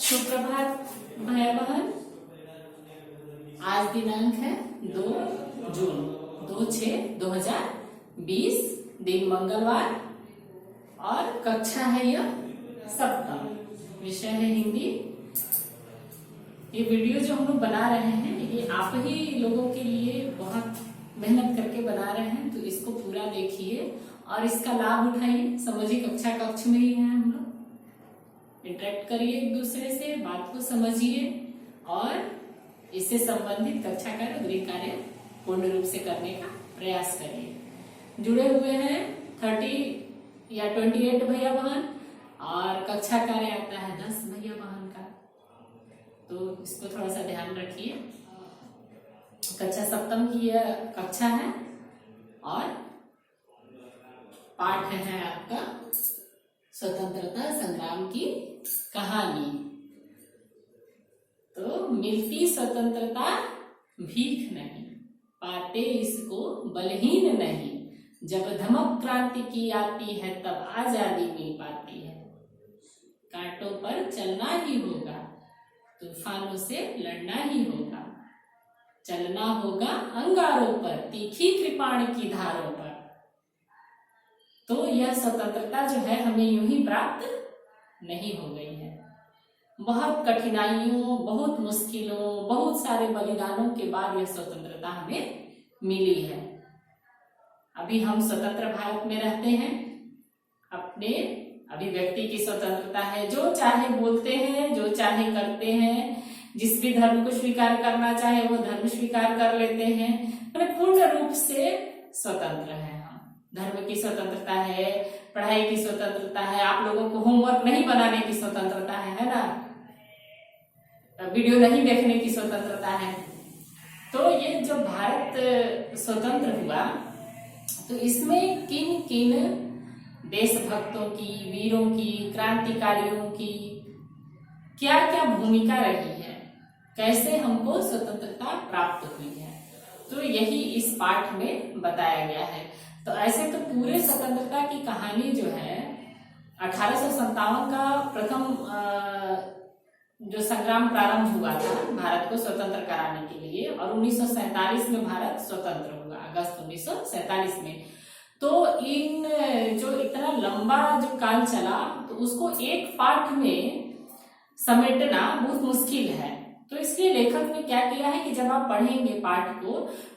सुप्रभात भाई बहन। आज दिनांक है 2 जून 2/6/2020, दिन मंगलवार और कक्षा है यह सप्तम, विषय है हिंदी। ये वीडियो जो हम लोग बना रहे हैं ये आप ही लोगों के लिए बहुत मेहनत करके बना रहे हैं, तो इसको पूरा देखिए और इसका लाभ उठाइए। समझिए, कक्षा कक्ष में ही है, हम लोग इंटरेक्ट करिए एक दूसरे से, बात को समझिए और इससे संबंधित कक्षा कार्य गृह कार्य पूर्ण रूप से करने का प्रयास करिए। जुड़े हुए हैं 30 या 28 भैया बहन और कक्षा कार्य आता है 10 भैया बहन का, तो इसको थोड़ा सा ध्यान रखिए। कक्षा सप्तम की यह कक्षा है और पाठ है आपका स्वतंत्रता संग्राम की कहानी। तो मिलती स्वतंत्रता भीख नहीं, पाते इसको बलहीन नहीं, जब धमक क्रांति की आती है तब आजादी मिल पाती है। कांटों पर चलना ही होगा, तूफानों से लड़ना ही होगा, चलना होगा अंगारों पर, तीखी कृपाण की धारों पर। तो यह स्वतंत्रता जो है हमें यूं ही प्राप्त नहीं हो गई है। बहुत कठिनाइयों, बहुत मुश्किलों, बहुत सारे बलिदानों के बाद यह स्वतंत्रता हमें मिली है। अभी हम स्वतंत्र भारत में रहते हैं, अपने अभिव्यक्ति की स्वतंत्रता है, जो चाहे बोलते हैं, जो चाहे करते हैं, जिस भी धर्म को स्वीकार करना चाहे वो धर्म स्वीकार कर लेते हैं, मतलब पूर्ण रूप से स्वतंत्र है। धर्म की स्वतंत्रता है, पढ़ाई की स्वतंत्रता है, आप लोगों को होमवर्क नहीं बनाने की स्वतंत्रता है ना, वीडियो नहीं देखने की स्वतंत्रता है। तो ये जो भारत स्वतंत्र हुआ तो इसमें किन किन देशभक्तों की, वीरों की, क्रांतिकारियों की क्या क्या भूमिका रही है, कैसे हमको स्वतंत्रता प्राप्त हुई है, तो यही इस पाठ में बताया गया है। तो ऐसे तो पूरे स्वतंत्रता की कहानी जो है 1857 का प्रथम जो संग्राम प्रारंभ हुआ था भारत को स्वतंत्र कराने के लिए, और 1947 में भारत स्वतंत्र हुआ, अगस्त 1947 में। तो इन जो इतना लंबा जो काल चला तो उसको एक पाठ में समेटना बहुत मुश्किल है। तो इसलिए लेखक ने क्या किया है कि जब आप पढ़ेंगे पाठ को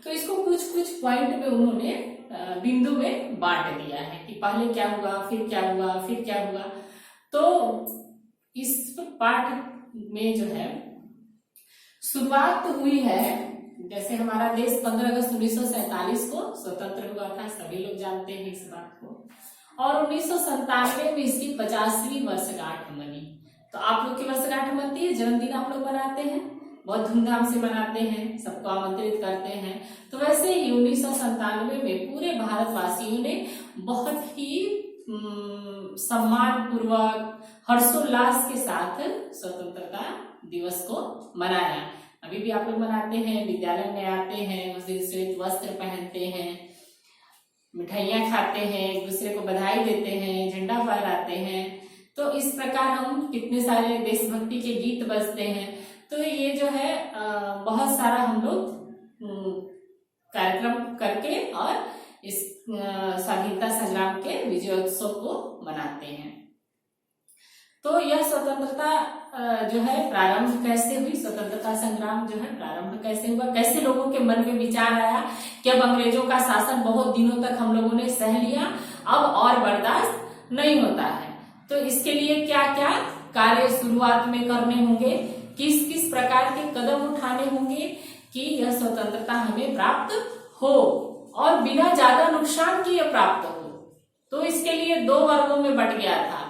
तो इसको कुछ कुछ पॉइंट में उन्होंने बिंदु में बांट दिया है कि पहले क्या हुआ, फिर क्या हुआ, फिर क्या हुआ। तो इस पाठ में जो है शुरुआत हुई है, जैसे हमारा देश 15 अगस्त 1947 को स्वतंत्र हुआ था, सभी लोग जानते हैं इस बात को, और 1997 में इसकी 50वीं वर्षगांठ मनी। तो आप लोग की वर्षगांठ मनती है, जन्मदिन आप लोग मनाते हैं, बहुत धूमधाम से मनाते हैं, सबको आमंत्रित करते हैं। तो वैसे ही 1997 में पूरे भारतवासियों ने बहुत ही सम्मान पूर्वक, हर्षोल्लास के साथ स्वतंत्रता दिवस को मनाया। अभी भी आप लोग मनाते हैं, विद्यालय में आते हैं, उस दिन श्वेत वस्त्र पहनते हैं, मिठाइयाँ खाते हैं, एक दूसरे को बधाई देते हैं, झंडा फहराते हैं। तो इस प्रकार हम कितने सारे देशभक्ति के गीत बजते हैं। तो ये जो है बहुत सारा हम लोग कार्यक्रम करके और इस स्वाधीनता संग्राम के विजयोत्सव को मनाते हैं। तो यह स्वतंत्रता जो है प्रारंभ कैसे हुई, स्वतंत्रता संग्राम जो है प्रारंभ कैसे हुआ, कैसे लोगों के मन में विचार आया कि अब अंग्रेजों का शासन बहुत दिनों तक हम लोगों ने सह लिया, अब और बर्दाश्त नहीं होता है। तो इसके लिए क्या क्या कार्य शुरुआत में करने होंगे, किस किस प्रकार के कदम उठाने होंगे कि यह स्वतंत्रता हमें प्राप्त हो और बिना ज्यादा नुकसान किए प्राप्त हो। तो इसके लिए 2 वर्गों में बट गया था,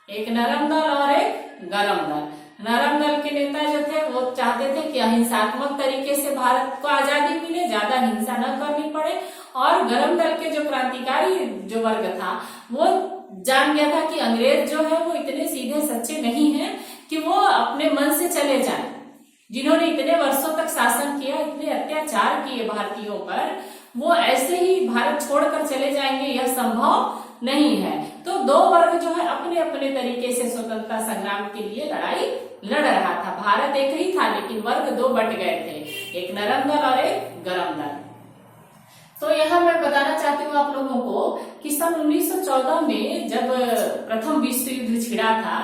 एक नरम दल और एक गरम दल। नरम दल के नेता जो थे वो चाहते थे कि अहिंसात्मक तरीके से भारत को आजादी मिले, ज्यादा हिंसा न करनी पड़े, और गरम दल के जो क्रांतिकारी जो वर्ग था वो जान गया था कि अंग्रेज जो है वो इतने सीधे सच्चे नहीं हैं कि वो अपने मन से चले जाएं। जिन्होंने इतने वर्षों तक शासन किया, इतने अत्याचार किए भारतीयों पर, वो ऐसे ही भारत छोड़कर चले जाएंगे, यह संभव नहीं है। तो दो वर्ग जो है अपने अपने तरीके से स्वतंत्रता संग्राम के लिए लड़ाई लड़ रहा था। भारत एक ही था लेकिन वर्ग दो बट गए थे, एक नरम दल और एक गरम दल। तो यहाँ मैं बताना चाहती हूँ आप लोगों को कि सन 1914 में जब प्रथम विश्व युद्ध छिड़ा था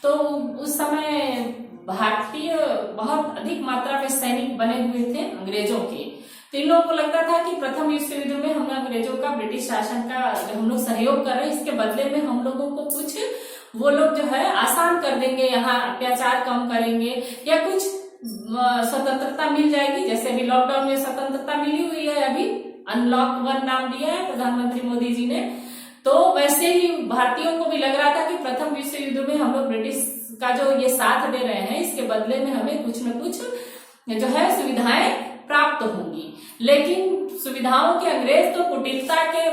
तो उस समय भारतीय बहुत अधिक मात्रा में सैनिक बने हुए थे अंग्रेजों के। तो इन लोगों को लगता था कि प्रथम विश्व युद्ध में हम अंग्रेजों का, ब्रिटिश शासन का जो हम लोग सहयोग कर रहे हैं, इसके बदले में हम लोगों को कुछ वो लोग जो है आसान कर देंगे, यहाँ अत्याचार कम करेंगे या कुछ स्वतंत्रता मिल जाएगी। जैसे अभी लॉकडाउन में स्वतंत्रता मिली हुई है, अभी अनलॉक 1 नाम दिया है प्रधानमंत्री मोदी जी ने। तो वैसे ही भारतीयों को भी लग रहा था कि प्रथम विश्व युद्ध में हम लोग ब्रिटिश का जो ये साथ दे रहे हैं, इसके बदले में हमें कुछ न कुछ जो है सुविधाएं प्राप्त होंगी। लेकिन सुविधाओं के अंग्रेज तो कुटिलता के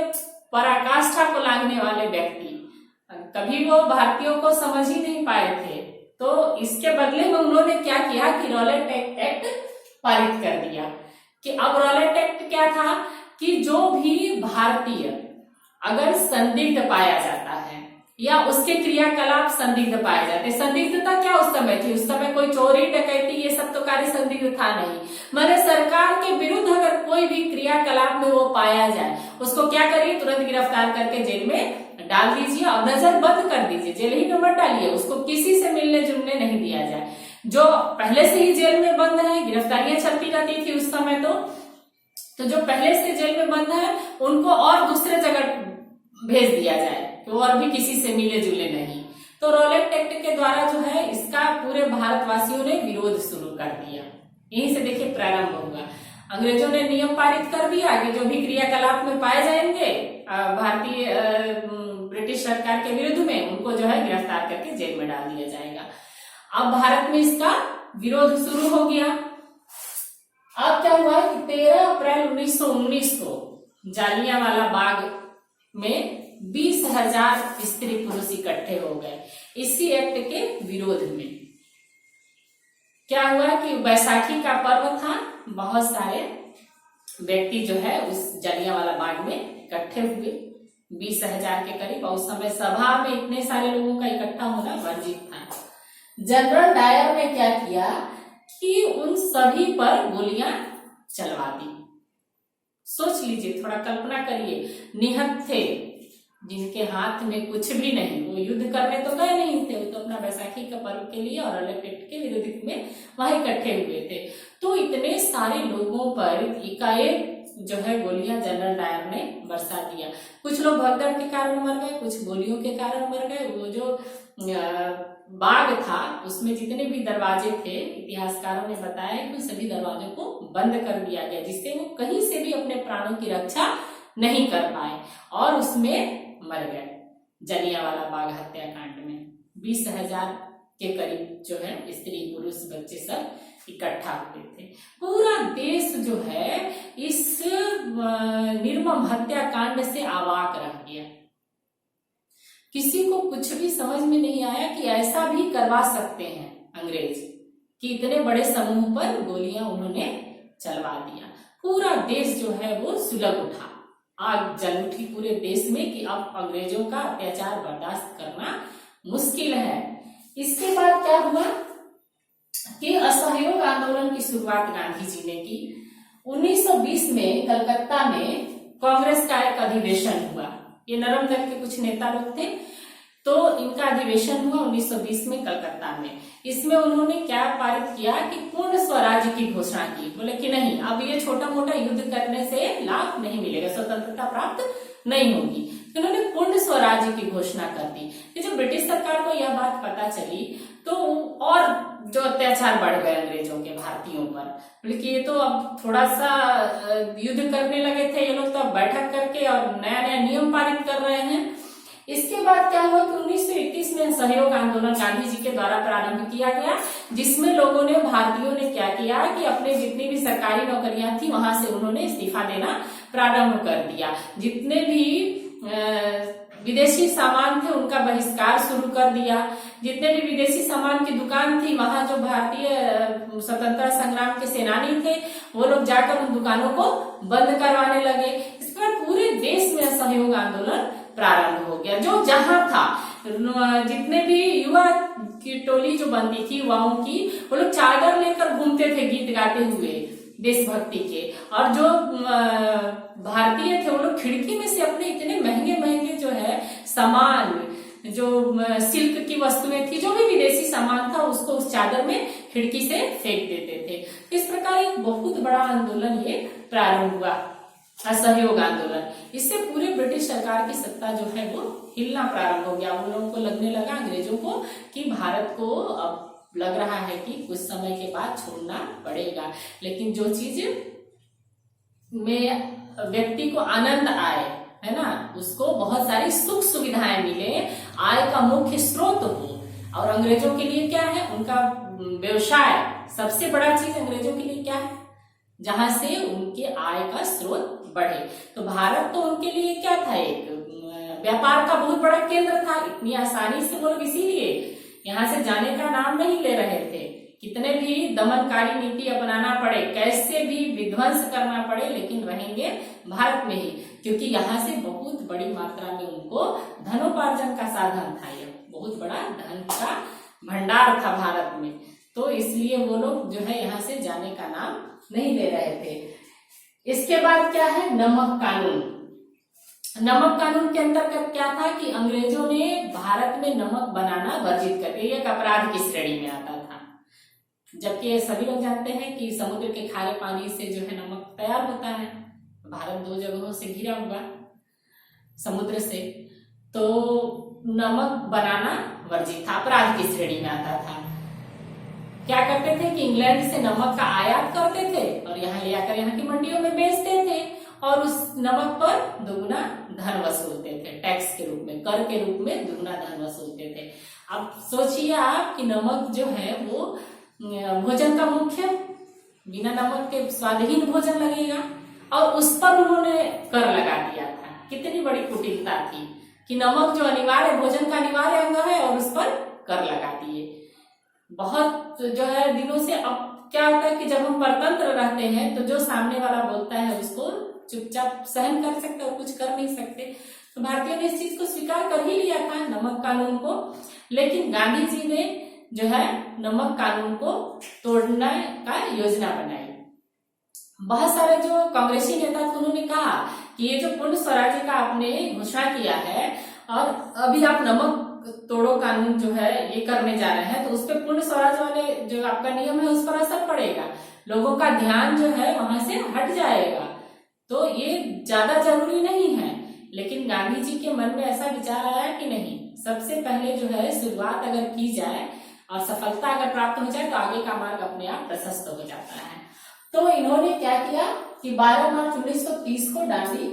पराकाष्ठा को लांघने वाले व्यक्ति, कभी वो भारतीयों को समझ ही नहीं पाए थे। तो इसके बदले में उन्होंने क्या किया कि रॉलेट एक्ट पारित कर दिया। कि अब रॉलेट एक्ट क्या था कि जो भी भारतीय अगर संदिग्ध पाया जाता है या उसके क्रियाकलाप संदिग्ध पाए जाते, संदिग्धता क्या उस समय थी, उस समय कोई चोरी डकैती ये सब तो कार्य संदिग्ध था नहीं, माने सरकार के विरुद्ध अगर कोई भी क्रियाकलाप में वो पाया जाए उसको क्या करिए, तुरंत गिरफ्तार करके जेल में डाल दीजिए और नजर बंद कर दीजिए, जेल ही में मत डालिए, उसको किसी से मिलने जुलने नहीं दिया जाए। जो पहले से ही जेल में बंद है, गिरफ्तारियां चलती रहती थी उस समय, तो जो पहले से जेल में बंद है उनको और दूसरे जगह भेज दिया जाए, तो और भी किसी से मिले जुले नहीं। तो रॉलेट एक्ट के द्वारा जो है इसका पूरे भारतवासियों ने विरोध शुरू कर दिया। यहीं से देखिए प्रारंभ होगा। अंग्रेजों ने नियम पारित कर दिया कि जो भी क्रियाकलाप में पाए जाएंगे भारतीय ब्रिटिश सरकार के विरुद्ध में, उनको जो है गिरफ्तार करके जेल में डाल दिया जाएगा। अब भारत में इसका विरोध शुरू हो गया। अब क्या हुआ कि 13 अप्रैल 1919 को जालियांवाला बाग में 20,000 स्त्री पुरुष इकट्ठे हो गए इसी एक्ट के विरोध में। क्या हुआ कि बैसाखी का पर्व था, बहुत सारे व्यक्ति जो है उस जालियांवाला बाग में इकट्ठे हुए, 20,000 के करीब। और उस समय सभा में इतने सारे लोगों का इकट्ठा होना वर्जित था। जनरल डायर ने क्या किया कि उन सभी पर गोलियां चलवा दी। सोच लीजिए, थोड़ा कल्पना करिए, निहत्थे जिनके हाथ में कुछ भी नहीं, वो युद्ध करने तो गए नहीं थे, वो तो अपना बैसाखी का पर्व के लिए और रॉलेट एक्ट के विरोध में वहां इकट्ठे हुए थे। तो इतने सारे लोगों पर एकाएक जो है गोलियां जनरल डायर ने बरसा दिया। कुछ लोग भगदड़ के कारण मर गए, कुछ गोलियों के कारण मर गए। वो जो बाग था उसमें जितने भी दरवाजे थे, इतिहासकारों ने बताया कि सभी दरवाजों को बंद कर दिया गया, जिससे वो कहीं से भी अपने प्राणों की रक्षा नहीं कर पाए और उसमें मर गए। जालियांवाला बाग हत्याकांड में 20,000 के करीब जो है स्त्री पुरुष बच्चे सब इकट्ठा हुए थे। पूरा देश जो है इस निर्मम हत्याकांड से अवाक रह गया। किसी को कुछ भी समझ में नहीं आया कि ऐसा भी करवा सकते हैं अंग्रेज, कि इतने बड़े समूह पर गोलियां उन्होंने चलवा दिया। पूरा देश जो है वो सुलग उठा, आग जल उठी पूरे देश में कि अब अंग्रेजों का अत्याचार बर्दाश्त करना मुश्किल है। इसके बाद क्या हुआ कि असहयोग आंदोलन की शुरुआत गांधी जी ने की। 1920 में कलकत्ता में कांग्रेस का एक अधिवेशन हुआ। ये नरम दल के कुछ नेता लोग थे, तो इनका अधिवेशन हुआ 1920 में कलकत्ता में। इसमें उन्होंने क्या पारित किया कि पूर्ण स्वराज्य की घोषणा की। बोले कि नहीं, अब ये छोटा मोटा युद्ध करने से लाभ नहीं मिलेगा, स्वतंत्रता प्राप्त नहीं होगी। इन्होंने पूर्ण स्वराज्य की घोषणा कर दी। कि जब ब्रिटिश सरकार को यह बात पता चली तो और जो अत्याचार बढ़ गए अंग्रेजों के भारतीयों पर, बल्कि ये तो अब थोड़ा सा युद्ध करने लगे थे ये लोग, तो अब बैठक करके और नया नया नियम पारित कर रहे हैं। इसके बाद क्या हुआ कि 1921 में सहयोग आंदोलन गांधी जी के द्वारा प्रारंभ किया गया, जिसमें लोगों ने, भारतीयों ने क्या किया कि अपने जितनी भी सरकारी नौकरियां थी वहां से उन्होंने इस्तीफा देना प्रारंभ कर दिया। जितने भी विदेशी सामान थे उनका बहिष्कार शुरू कर दिया। जितने भी विदेशी सामान की दुकान थी वहां जो भारतीय स्वतंत्रता संग्राम के सेनानी थे वो लोग जाकर उन दुकानों को बंद करवाने लगे। इसके बाद पूरे देश में असहयोग आंदोलन प्रारंभ हो गया। जो जहां था, जितने भी युवा की टोली जो बनती थी युवाओं की, वो लोग चादर लेकर घूमते थे गीत गाते हुए देशभक्ति के। और जो भारतीय थे वो लोग खिड़की में से अपने इतने महंगे महंगे जो है सामान, जो सिल्क की वस्तुएं थी, जो भी विदेशी सामान था, उसको उस चादर में खिड़की से फेंक देते थे। इस प्रकार एक बहुत बड़ा आंदोलन ये प्रारंभ हुआ, असहयोग आंदोलन। इससे पूरे ब्रिटिश सरकार की सत्ता जो है वो हिलना प्रारंभ हो गया। उन लोगों को लगने लगा, अंग्रेजों को, कि भारत को अब लग रहा है कि कुछ समय के बाद छोड़ना पड़ेगा। लेकिन जो चीज में व्यक्ति को आनंद आए, है ना, उसको बहुत सारी सुख सुविधाएं मिले, आय का मुख्य स्रोत हो। और अंग्रेजों के लिए क्या है, उनका व्यवसाय, सबसे बड़ा चीज अंग्रेजों के लिए क्या है, जहां से उनके आय का स्रोत बढ़े। तो भारत तो उनके लिए क्या था, एक व्यापार का बहुत बड़ा केंद्र था। इतनी आसानी से वो लोग इसीलिए यहाँ से जाने का नाम नहीं ले रहे थे। कितने भी दमनकारी नीति अपनाना पड़े, कैसे भी विध्वंस करना पड़े, लेकिन रहेंगे भारत में ही, क्योंकि यहाँ से बहुत बड़ी मात्रा में उनको धनोपार्जन का साधन था। यह बहुत बड़ा धन का भंडार था भारत में। तो इसलिए वो लोग जो है यहाँ से जाने का नाम नहीं ले रहे थे। इसके बाद क्या है, नमक कानून। नमक कानून के अंतर्गत क्या था कि अंग्रेजों ने भारत में नमक बनाना वर्जित कर दिया। एक अपराध की श्रेणी में आता था, जबकि सभी लोग जानते हैं कि समुद्र के खारे पानी से जो है नमक तैयार होता है। भारत 2 जगहों से घिरा हुआ समुद्र से, तो नमक बनाना वर्जित था, अपराध की श्रेणी में आता था। क्या करते थे कि इंग्लैंड से नमक का आयात करते थे और यहाँ ले आकर यहाँ की मंडियों में बेचते थे, और उस नमक पर दुगुना धन वसूलते थे, टैक्स के रूप में, कर के रूप में दुगुना धन वसूलते थे। अब सोचिए आप कि नमक जो है वो भोजन का मुख्य, बिना नमक के स्वादहीन भोजन लगेगा, और उस पर उन्होंने कर लगा दिया था। कितनी बड़ी कुटिलता थी कि नमक जो अनिवार्य, भोजन का अनिवार्य अंग है, और उस पर कर लगा दिए। बहुत जो है दिनों से। अब क्या होता है कि जब हम परतंत्र रहते हैं तो जो सामने वाला बोलता है उसको चुपचाप सहन कर सकते और कुछ कर नहीं सकते। तो भारतीयों ने इस चीज को स्वीकार कर ही लिया था, नमक कानून को। लेकिन गांधी जी ने जो है नमक कानून को तोड़ने का योजना बनाई। बहुत सारे जो कांग्रेसी नेता थे उन्होंने कहा कि ये जो पूर्ण स्वराज्य का आपने घोषणा किया है और अभी आप नमक तोड़ो कानून जो है ये करने जा रहे हैं, तो उस पर पूर्ण स्वराज वाले जो आपका नियम है उस पर असर पड़ेगा, लोगों का ध्यान जो है वहां से हट जाएगा, तो ये ज्यादा जरूरी नहीं है। लेकिन गांधी जी के मन में ऐसा विचार आया कि नहीं, सबसे पहले जो है शुरुआत अगर की जाए और सफलता अगर प्राप्त हो जाए तो आगे का मार्ग अपने आप प्रशस्त हो जाता है। तो इन्होंने क्या किया कि 12 मार्च 1930 को दांडी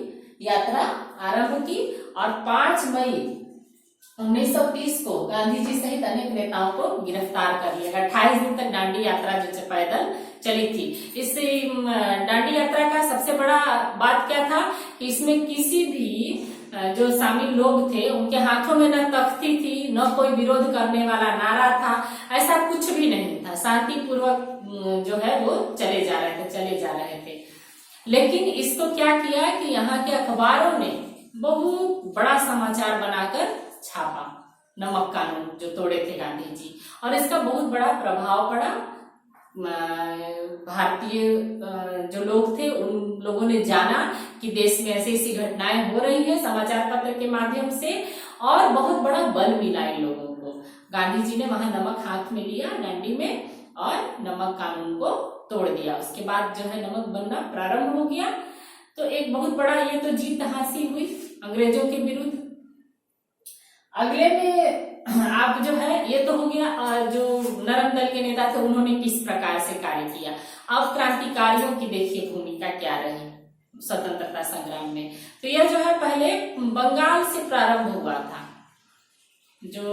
यात्रा आरंभ की और 5 मई 1930 को गांधी जी सहित अनेक नेताओं को गिरफ्तार कर लिया गया। 28 दिन तक दांडी यात्रा जो पैदल चली थी। इस दांडी यात्रा का सबसे बड़ा बात क्या था कि इसमें किसी भी जो शामिल लोग थे उनके हाथों में न तख्ती थी, न कोई विरोध करने वाला नारा था, ऐसा कुछ भी नहीं था। शांतिपूर्वक जो है वो चले जा रहे थे। लेकिन इसको क्या किया कि यहाँ के अखबारों ने बहुत बड़ा समाचार बनाकर छापा, नमक कानून जो तोड़े थे गांधी जी, और इसका बहुत बड़ा प्रभाव पड़ा। भारतीय जो लोग थे उन लोगों ने जाना कि देश में ऐसी ऐसी घटनाएं हो रही हैं समाचार पत्र के माध्यम से, और बहुत बड़ा बल मिला इन लोगों को। गांधी जी ने वहां नमक हाथ में लिया दांडी में और नमक कानून को तोड़ दिया। उसके बाद जो है नमक बनना प्रारंभ हो गया। तो एक बहुत बड़ा ये तो जीत हासिल हुई अंग्रेजों के विरुद्ध। अगले में आप जो है ये तो हो गया जो नरम दल के नेता थे उन्होंने किस प्रकार से कार्य किया। अब क्रांतिकारियों की देखिए भूमिका क्या रही स्वतंत्रता संग्राम में। तो यह जो है पहले बंगाल से प्रारंभ हुआ था, जो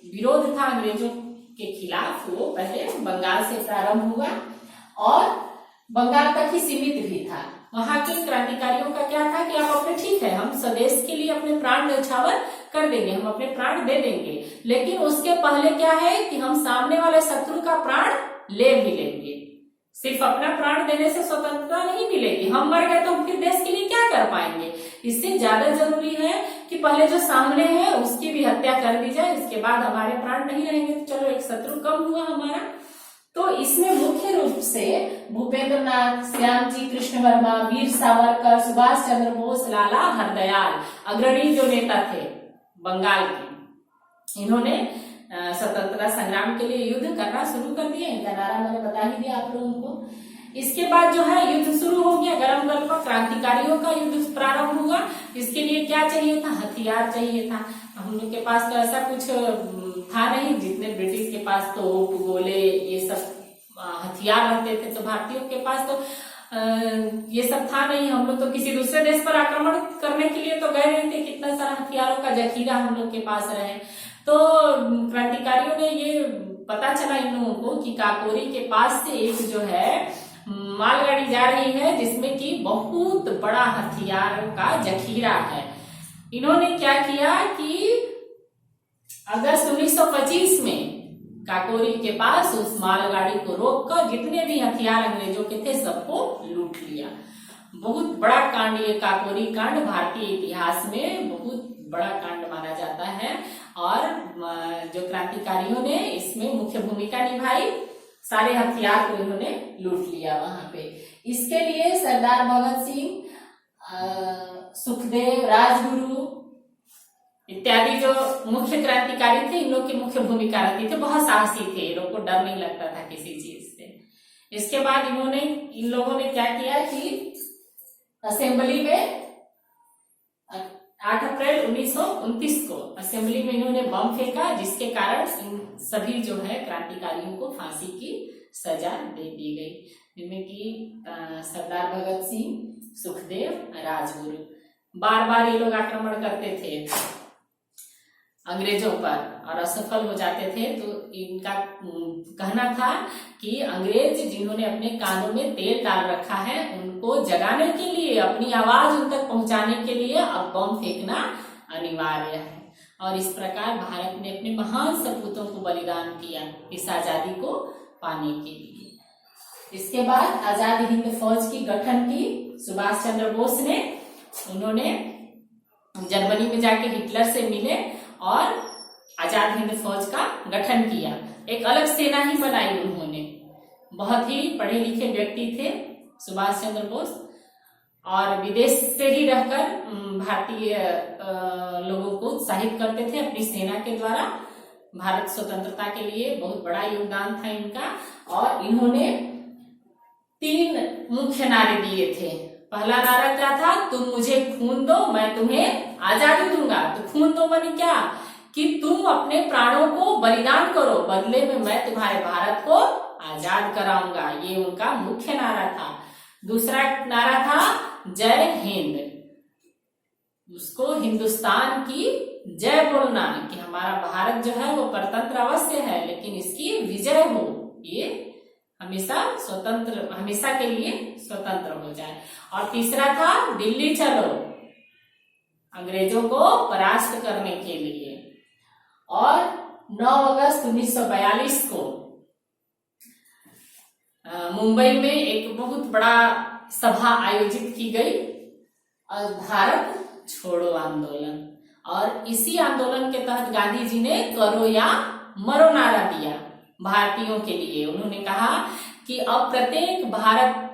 विरोध था अंग्रेजों के खिलाफ वो पहले बंगाल से प्रारंभ हुआ और बंगाल तक ही सीमित भी था। वहां के क्रांतिकारियों का क्या था कि आप अपने ठीक है हम स्वदेश के लिए अपने प्राण न्यौछावर कर देंगे, हम अपने प्राण दे देंगे, लेकिन उसके पहले क्या है कि हम सामने वाले शत्रु का प्राण ले भी लेंगे। सिर्फ अपना प्राण देने से स्वतंत्रता नहीं मिलेगी। हम मर गए तो हम फिर देश के लिए क्या कर पाएंगे। इससे ज्यादा जरूरी है कि पहले जो सामने है उसकी भी हत्या कर दी जाए, इसके बाद हमारे प्राण नहीं रहेंगे तो चलो एक शत्रु कम हुआ हमारा। तो इसमें मुख्य रूप से भूपेंद्र नाथ, श्यामजी कृष्ण वर्मा, वीर सावरकर, सुभाष चंद्र बोस, लाला हरदयाल अग्रणी जो नेता थे बंगाल के, इन्होंने स्वतंत्रता संग्राम के लिए युद्ध करना शुरू कर दिया। इनका नारा मैंने बता ही दिया आप लोगों को। इसके बाद जो है युद्ध शुरू हो गया, गरम गरम क्रांतिकारियों का युद्ध प्रारंभ हुआ। इसके लिए क्या चाहिए था, हथियार चाहिए था। हम लोग के पास तो ऐसा कुछ था नहीं, जितने ब्रिटिश के पास तो गोले ये सब हथियार रहते थे, तो भारतीयों के पास तो ये सब था नहीं। हम लोग तो किसी दूसरे देश पर आक्रमण करने के लिए तो गए नहीं थे, कितना सारा हथियारों का जखीरा हम लोग के पास रहे। तो क्रांतिकारियों ने ये पता चला इन लोगों को कि काकोरी के पास से एक जो है मालगाड़ी जा रही है जिसमें कि बहुत बड़ा हथियारों का जखीरा है। इन्होंने क्या किया कि अगस्त 1925 में काकोरी के पास उस मालगाड़ी को रोककर जितने भी हथियार अंग्रेजों के थे सबको लूट लिया। बहुत बड़ा कांड ये काकोरी कांड भारतीय इतिहास में बहुत बड़ा कांड माना जाता है। और जो क्रांतिकारियों ने इसमें मुख्य भूमिका निभाई, सारे हथियार को इन्होंने लूट लिया वहां पे। इसके लिए सरदार भगत सिंह, सुखदेव, राजगुरु इत्यादि जो मुख्य क्रांतिकारी थे, इन लोग की मुख्य भूमिका रहती थी। बहुत साहसी थे, इन लोग को डर नहीं लगता था किसी चीज से। इसके बाद इन लोगों ने क्या किया कि असेंबली में 8 अप्रैल 1929 को असेंबली में इन्होंने बम फेंका, जिसके कारण इन सभी जो है क्रांतिकारियों को फांसी की सजा दे दी गई, जिनमें कि सरदार भगत सिंह, सुखदेव, राजगुरु। बार बार ये लोग आक्रमण करते थे अंग्रेजों पर और असफल हो जाते थे। तो इनका कहना था कि अंग्रेज जिन्होंने अपने कानों में तेल डाल रखा है उनको जगाने के लिए, अपनी आवाज उन तक पहुंचाने के लिए अब बम फेंकना अनिवार्य है। और इस प्रकार भारत ने अपने महान सपूतों को बलिदान किया इस आजादी को पाने के लिए। इसके बाद आजाद हिंद फौज की गठन की सुभाष चंद्र बोस ने। उन्होंने जर्मनी में जाके हिटलर से मिले और आजाद हिंद फौज का गठन किया। एक अलग सेना ही बनाई उन्होंने। बहुत ही पढ़े लिखे व्यक्ति थे सुभाष चंद्र बोस और विदेश से ही रहकर भारतीय लोगों को उत्साहित करते थे अपनी सेना के द्वारा। भारत स्वतंत्रता के लिए बहुत बड़ा योगदान था इनका। और इन्होंने 3 मुख्य नारे दिए थे। पहला नारा क्या था, तुम मुझे खून दो मैं तुम्हें आजादी दूंगा। तो खून दो माने क्या कि तुम अपने प्राणों को बलिदान करो, बदले में मैं तुम्हारे भारत को आजाद कराऊंगा। ये उनका मुख्य नारा था। दूसरा नारा था जय हिंद, उसको हिंदुस्तान की जय बोलना कि हमारा भारत जो है वो परतंत्र अवश्य है लेकिन इसकी विजय हो, ये हमेशा स्वतंत्र, हमेशा के लिए स्वतंत्र हो जाए। और तीसरा था दिल्ली चलो, अंग्रेजों को परास्त करने के लिए। और 9 अगस्त 1942 को मुंबई में एक बहुत बड़ा सभा आयोजित की गई और भारत छोड़ो आंदोलन। और इसी आंदोलन के तहत गांधी जी ने करो या मरो नारा दिया भारतीयों के लिए। उन्होंने कहा कि अब प्रत्येक भारत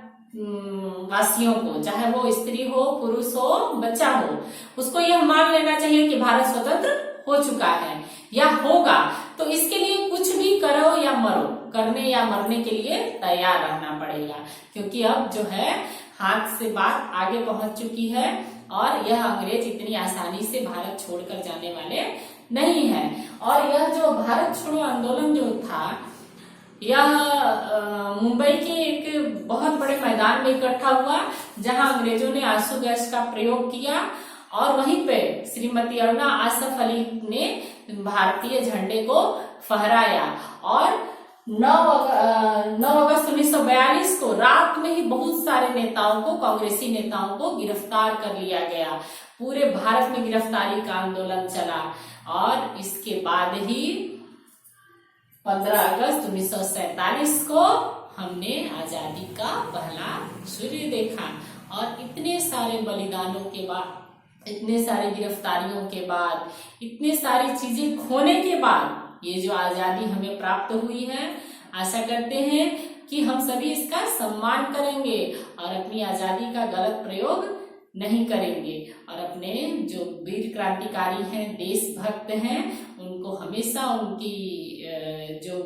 वासियों को, चाहे वो स्त्री हो, पुरुष हो, बच्चा हो, उसको यह मान लेना चाहिए कि भारत स्वतंत्र हो चुका है या होगा। तो इसके लिए कुछ भी करो या मरो, करने या मरने के लिए तैयार रहना पड़ेगा, क्योंकि अब जो है हाथ से बात आगे पहुंच चुकी है और यह अंग्रेज इतनी आसानी से भारत छोड़कर जाने वाले नहीं है। और यह जो भारत छोड़ो आंदोलन जो था, यह मुंबई के एक बहुत बड़े मैदान में इकट्ठा हुआ जहां अंग्रेजों ने आंसू गैस का प्रयोग किया और वहीं पे श्रीमती अरुणा आसफ अली ने भारतीय झंडे को फहराया। और 9 अगस्त 1942 को रात में ही बहुत सारे नेताओं को, कांग्रेसी नेताओं को गिरफ्तार कर लिया गया। पूरे भारत में गिरफ्तारी का आंदोलन चला। और इसके बाद ही 15 अगस्त 1947 को हमने आजादी का पहला सूर्य देखा। और इतने सारे बलिदानों के बाद, इतने सारी गिरफ्तारियों के बाद, इतने सारी चीजें खोने के बाद ये जो आजादी हमें प्राप्त हुई है, आशा करते हैं कि हम सभी इसका सम्मान करेंगे और अपनी आजादी का गलत प्रयोग नहीं करेंगे और अपने जो वीर क्रांतिकारी हैं, देशभक्त हैं, उनको हमेशा उनकी जो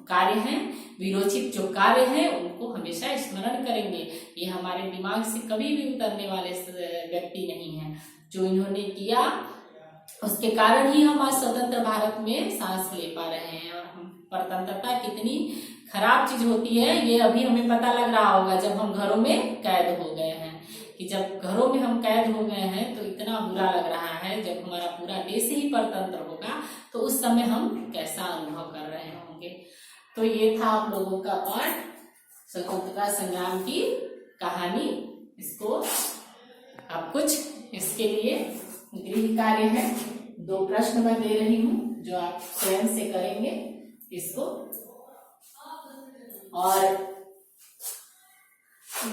कार्य हैं, वीरोचित जो कार्य हैं, उनको हमेशा स्मरण करेंगे। ये हमारे दिमाग से कभी भी उतरने वाले व्यक्ति नहीं है। जो इन्होंने किया उसके कारण ही हम आज स्वतंत्र भारत में सांस ले पा रहे हैं। और हम स्वतंत्रता कितनी खराब चीज होती है ये अभी हमें पता लग रहा होगा जब हम घरों में कैद हो गए हैं, कि जब घरों में हम कैद हो गए हैं तो इतना बुरा लग रहा है। जब हमारा पूरा देश ही परतंत्र होगा तो उस समय हम कैसा अनुभव कर रहे होंगे। तो ये था आप लोगों का पाठ, स्वतंत्रता संग्राम की कहानी। इसको आप कुछ इसके लिए गृह कार्य है, 2 प्रश्न मैं दे रही हूँ जो आप स्वयं से करेंगे इसको। और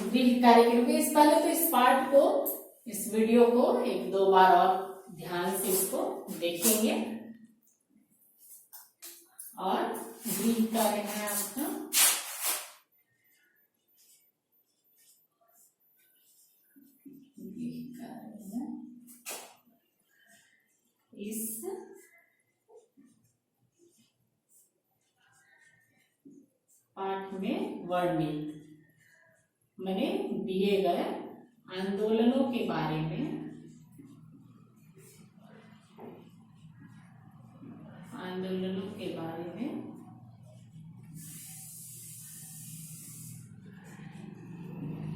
गृह कार्य के रूप में इस पहले तो इस पाठ को, इस वीडियो को 1-2 बार और ध्यान से इसको देखेंगे। और गृह कार्य है आपका इस पाठ में वर्णित मैंने दिए गए आंदोलनों के बारे में,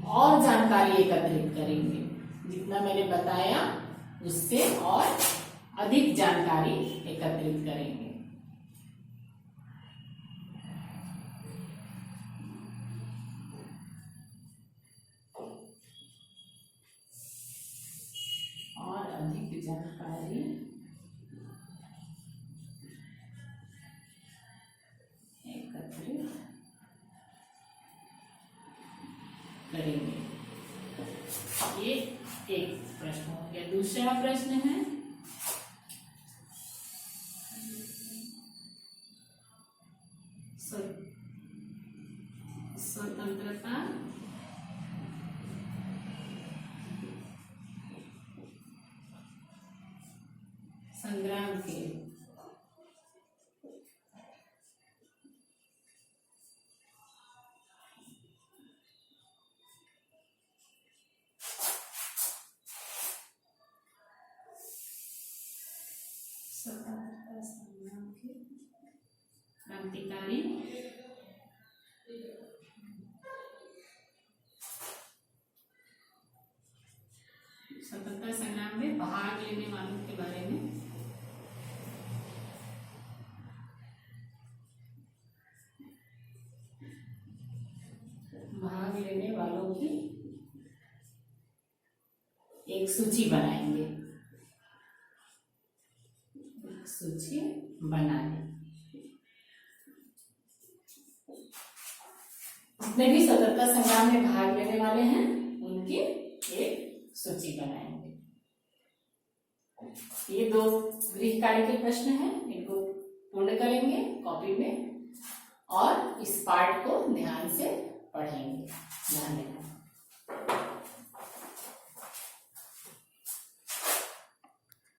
और जानकारी एकत्रित करेंगे। जितना मैंने बताया उससे और अधिक जानकारी एकत्रित करेंगे। और अधिक जानकारी एकत्रित करेंगे। ये एक प्रश्न हो गया। दूसरा प्रश्न है स्वतंत्रता संग्राम के स्वतंत्रता संग्राम के क्रांतिकारी स्वतंत्रता संग्राम में भाग लेने वालों के बारे में की एक सूची बनाएंगे। सूची बनाए जितने भी स्वतंत्रता संग्राम में भाग लेने वाले हैं उनकी एक सूची बनाएंगे। ये 2 गृह कार्य के प्रश्न हैं, इनको पूर्ण करेंगे कॉपी में और इस पाठ को ध्यान से पढ़ेंगे। धन्यवाद।